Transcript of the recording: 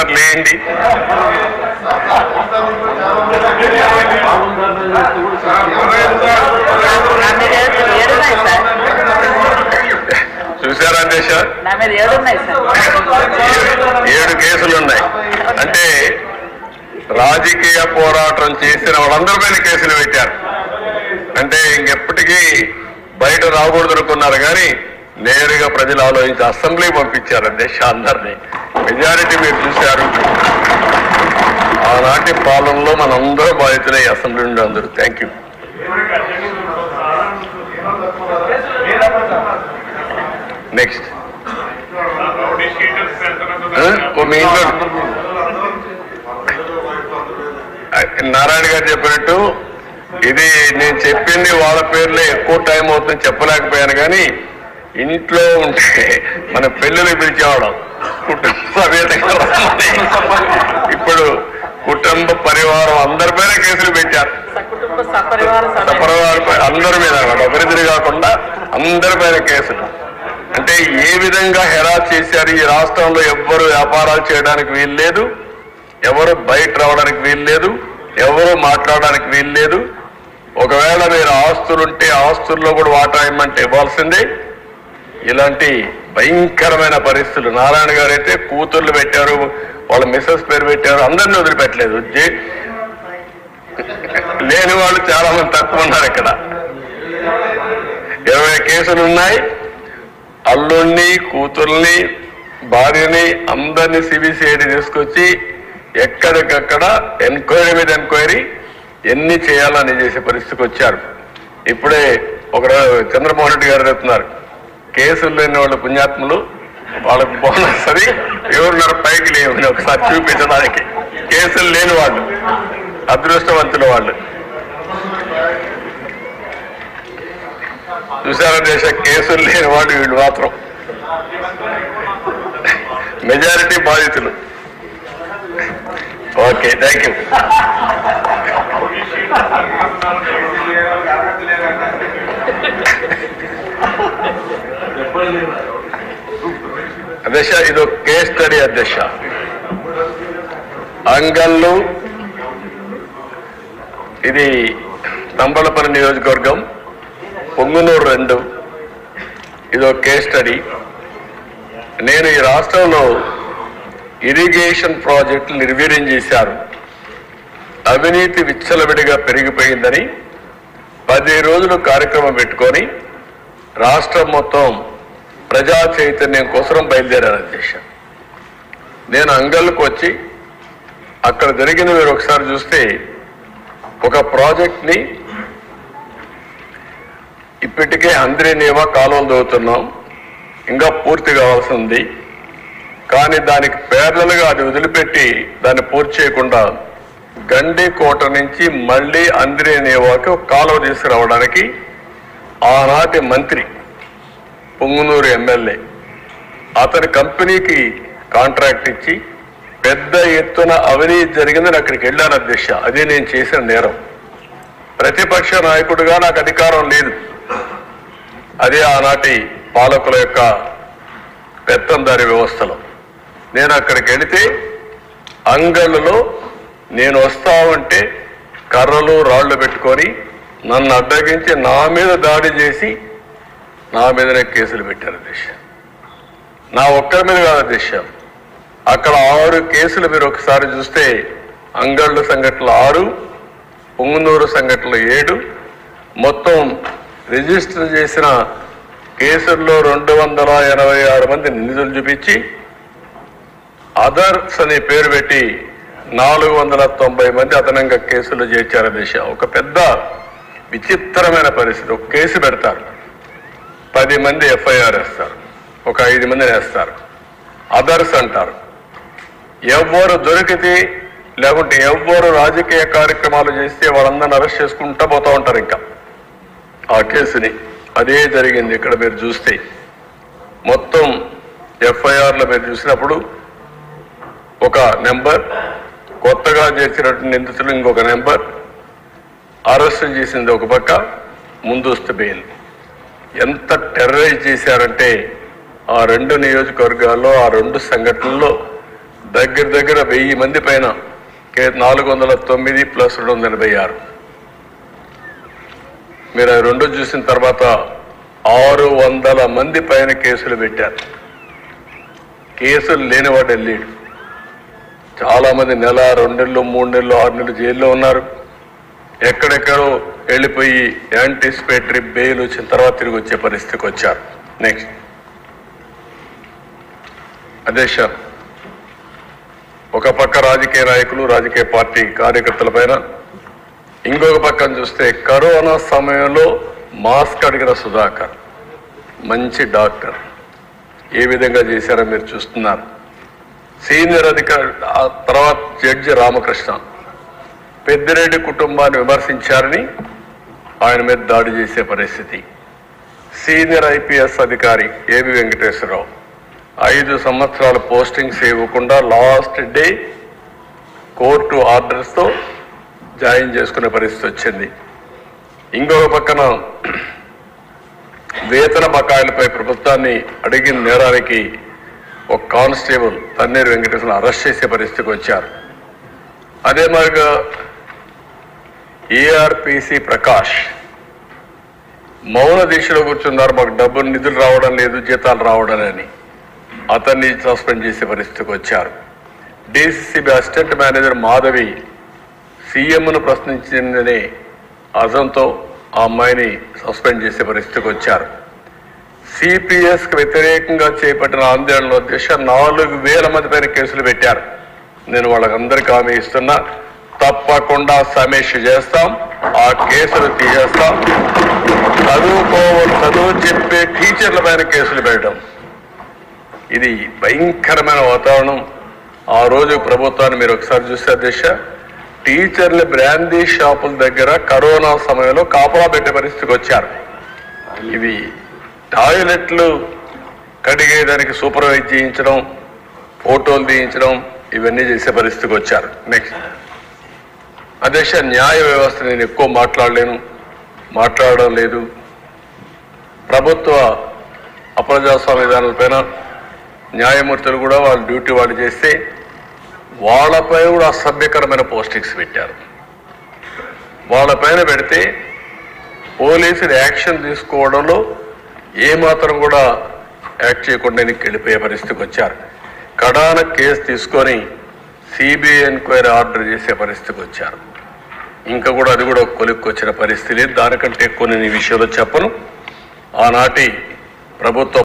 ఒకసారి లేండి. చూసారా అధ్యక్ష, 7 కేసులున్నాయి. అంటే రాజకీయ పోరాటం చేసిన వాళ్ళందరిపైన కేసులు పెట్టారు. అంటే ఇంకెప్పటికీ బయట రాకూడదు అనుకున్నారు, కానీ నేరుగా ప్రజలు ఆలోచించి అసెంబ్లీ పంపించారు అధ్యక్ష అందరినీ. మెజారిటీ మీరు చూశారు. ఆనాటి పాలనలో మనందరూ బాధితులే అసెంబ్లీ నుండి అందరూ. Thank you. నెక్స్ట్ నారాయణ గారు చెప్పినట్టు ఇది నేను చెప్పింది వాళ్ళ పేర్లే ఎక్కువ టైం అవుతుంది చెప్పలేకపోయాను, కానీ ఇంట్లో ఉంటే మన పెళ్ళిళ్ళు పిలిచేవాళ్ళం ఇప్పుడు కుటుంబ పరివారం అందరిపైన కేసులు పెట్టారు. సపరివారం అందరి మీద ఒకరిద్దరు కాకుండా అందరిపైన కేసులు. అంటే ఏ విధంగా హెరాస్ చేశారు. ఈ రాష్ట్రంలో ఎవ్వరు వ్యాపారాలు చేయడానికి వీలు లేదు, ఎవరు బయట రావడానికి వీలు లేదు, ఎవరు మాట్లాడడానికి వీలు లేదు. ఒకవేళ మీరు ఆస్తులుంటే ఆస్తుల్లో కూడా వాటా ఇమ్మంటే ఇవ్వాల్సిందే. ఇలాంటి భయంకరమైన పరిస్థితులు. నారాయణ గారు అయితే కూతుర్లు పెట్టారు, వాళ్ళ మిస్సెస్ పేరు పెట్టారు, అందరినీ వదిలిపెట్టలేదు. లేని వాళ్ళు చాలా మంది తక్కువ ఉన్నారు. ఇక్కడ 20 కేసులు ఉన్నాయి. అల్లుణ్ణి, కూతుర్ని, భార్యని అందరినీ సిబిసిఐడి తీసుకొచ్చి ఎక్కడికక్కడ ఎంక్వైరీ మీద ఎంక్వైరీ ఎన్ని చేయాలని చేసే పరిస్థితికి వచ్చారు. ఇప్పుడే ఒక చంద్రమోహన్ రెడ్డి గారు చెప్తున్నారు, కేసులు లేని వాళ్ళు పుణ్యాత్ములు, వాళ్ళకు బోనస్ అది ఎవరున్నారు పైకి లేవు ఒకసారి చూపించడానికి. కేసులు లేని వాళ్ళు అదృష్టవంతుల వాళ్ళు. చూసారా దేశ కేసులు లేని వాళ్ళు వీళ్ళు మాత్రం మెజారిటీ బాధితులు. Okay, thank you. అధ్యక్ష ఇది ఒక కేస్ స్టడీ అధ్యక్ష. అంగళ్ళు, ఇది తంబలపల్లి నియోజకవర్గం, పొంగునూరు 2. ఇది ఒక కేస్ స్టడీ. నేను ఈ రాష్ట్రంలో ఇరిగేషన్ ప్రాజెక్టులు నిర్వీర్యం చేశారు, అవినీతి విచ్చలవిడిగా పెరిగిపోయిందని 10 రోజులు కార్యక్రమం పెట్టుకొని రాష్ట్రం మొత్తం ప్రజా చైతన్యం కోసం బయలుదేరారు అధ్యక్ష. నేను అంగళ్ళకు వచ్చి అక్కడ జరిగిన మీరు ఒకసారి చూస్తే, ఒక ప్రాజెక్ట్ని ఇప్పటికే అంద్రేనేవా కాలువలు దవ్వుతున్నాం, ఇంకా పూర్తి కావాల్సింది. కానీ దానికి ప్యారలల్గా అది వదిలిపెట్టి దాన్ని పూర్తి చేయకుండా గండికోట నుంచి మళ్ళీ అంద్రేనేవాకి ఒక కాలువ తీసుకురావడానికి ఆనాటి మంత్రి పొంగునూరు ఎమ్మెల్యే అతని కంపెనీకి కాంట్రాక్ట్ ఇచ్చి పెద్ద ఎత్తున అవినీతి జరిగిందని అక్కడికి వెళ్ళాను అధ్యక్ష. అది నేను చేసిన నేరం. ప్రతిపక్ష నాయకుడిగా నాకు అధికారం లేదు. అదే ఆనాటి పాలకుల యొక్క పెత్తందారి వ్యవస్థలో నేను అక్కడికి వెళితే అంగళ్ళలో నేను వస్తా ఉంటే కర్రలు రాళ్లు పెట్టుకొని నన్ను అడ్డగించి నా మీద దాడి చేసి నా మీదనే కేసులు పెట్టారు అధ్యక్ష. నా ఒక్కరి మీద కాదు అధ్యక్ష, అక్కడ 6 కేసులు మీరు ఒకసారి చూస్తే అంగళ్ళు సంఘటనలు 6, పొంగునూరు సంఘటనలు 7, మొత్తం రిజిస్టర్ చేసిన కేసుల్లో 286 మంది నిందితులు చూపించి అదర్స్ అనే పేరు పెట్టి 490 మంది అదనంగా కేసులు చేర్చారు అధ్యక్ష. ఒక పెద్ద విచిత్రమైన పరిస్థితి. ఒక కేసు పెడతారు, 10 మంది ఎఫ్ఐఆర్ వేస్తారు, ఒక 5 మందిని వేస్తారు, అదర్స్ అంటారు. ఎవ్వరు దొరికితే లేకుంటే ఎవ్వరు రాజకీయ కార్యక్రమాలు చేస్తే వాళ్ళందరిని అరెస్ట్ చేసుకుంటూ పోతూ ఉంటారు ఇంకా ఆ కేసుని. అదే జరిగింది ఇక్కడ మీరు చూస్తే. మొత్తం ఎఫ్ఐఆర్లో మీరు చూసినప్పుడు ఒక నెంబర్, కొత్తగా చేసినట్టు నిందితులు ఇంకొక నెంబర్, అరెస్ట్ చేసింది ఒక పక్క, ముందస్తు బెయిల్. ఎంత టెర్రరైజ్ చేశారంటే ఆ 2 నియోజకవర్గాల్లో ఆ 2 సంఘటనల్లో దగ్గర దగ్గర 1000 మంది పైన 409 ప్లస్ 286. మీరు ఆ రెండు చూసిన తర్వాత 600 మంది పైన కేసులు పెట్టారు. కేసులు లేనివాడు వెళ్ళాడు. చాలా మంది నెల, 2 నెలలు, 3 నెలలు, 6 నెలలు జైల్లో ఉన్నారు. ఎక్కడెక్కడో వెళ్ళిపోయి యాంటిసిపేటరీ బెయిల్ వచ్చిన తర్వాత తిరిగి వచ్చే పరిస్థితికి వచ్చారు. నెక్స్ట్ అధ్యక్ష, ఒక పక్క రాజకీయ నాయకులు, రాజకీయ పార్టీ కార్యకర్తల పైన, ఇంకొక పక్కన చూస్తే కరోనా సమయంలో మాస్క్ అడిగిన సుధాకర్ మంచి డాక్టర్ ఏ విధంగా చేశారో మీరు చూస్తున్నారు. సీనియర్ అధికారి తర్వాత జడ్జి రామకృష్ణ పెద్దిరెడ్డి కుటుంబాన్ని విమర్శించారని ఆయన మీద దాడి చేసే పరిస్థితి. సీనియర్ ఐపీఎస్ అధికారి ఏబి వెంకటేశ్వరరావు 5 సంవత్సరాల పోస్టింగ్స్ ఇవ్వకుండా లాస్ట్ డే కోర్టు ఆర్డర్స్తో జాయిన్ చేసుకునే పరిస్థితి వచ్చింది. ఇంకొక పక్కన వేతన బకాయిలపై ప్రభుత్వాన్ని అడిగిన నేరానికి ఒక కానిస్టేబుల్ తన్నీరు వెంకటేశ్వరరావు అరెస్ట్ చేసే పరిస్థితికి వచ్చారు. అదే మాదిరిగా ఏఆర్పిసి ప్రకాష్ మౌన దీక్షలో కూర్చున్నారు. మాకు డబ్బులు నిధులు రావడం లేదు, జీతాలు రావడం అని అతన్ని సస్పెండ్ చేసే పరిస్థితికి వచ్చారు. డిసిసిబి అసిస్టెంట్ మేనేజర్ మాధవి సీఎంను ప్రశ్నించిందనే అజంతో ఆ అమ్మాయిని సస్పెండ్ చేసే పరిస్థితికి వచ్చారు. సిపిఎస్కి వ్యతిరేకంగా చేపట్టిన ఆందోళనలో దిశ 4000 మంది పైన కేసులు పెట్టారు. నేను వాళ్ళకందరికీ హామీ ఇస్తున్నా, తప్పకుండా సమీక్ష చేస్తాం, ఆ కేసులు తీసేస్తాం. చదువు చెప్పే టీచర్ల పైన కేసులు పెట్టడం ఇది భయంకరమైన వాతావరణం. ఆ రోజు ప్రభుత్వాన్ని మీరు ఒకసారి చూస్తే దిశ టీచర్లు బ్రాందీ షాపుల దగ్గర కరోనా సమయంలో కాపలా పెట్టే పరిస్థితికి వచ్చారు. ఇవి టాయిలెట్లు కడిగేదానికి సూపర్వైజ్ చేయించడం, ఫోటోలు తీయించడం, ఇవన్నీ చేసే పరిస్థితికి వచ్చారు. నెక్స్ట్ అధ్యక్ష, న్యాయ వ్యవస్థ నేను ఎక్కువ మాట్లాడడం లేదు. ప్రభుత్వ అప్రజాస్వామ్య విధానాలపైన న్యాయమూర్తులు కూడా వాళ్ళ డ్యూటీ వాళ్ళు చేస్తే వాళ్ళపై కూడా అసభ్యకరమైన పోస్టింగ్స్ పెట్టారు. వాళ్ళపైన పెడితే పోలీసులు యాక్షన్ తీసుకోవడంలో ఏమాత్రం కూడా యాక్ట్ చేయకుండా వెళ్ళిపోయే పరిస్థితికి వచ్చారు. కడాన కేసు తీసుకొని సిబిఐ ఎంక్వైరీ ఆర్డర్ చేసే పరిస్థితికి వచ్చారు. ఇంకా కూడా అది కూడా కొలిక్కొచ్చిన పరిస్థితి లేదు. దానికంటే ఎక్కువ నేను ఈ విషయంలో చెప్పను. ఆనాటి ప్రభుత్వ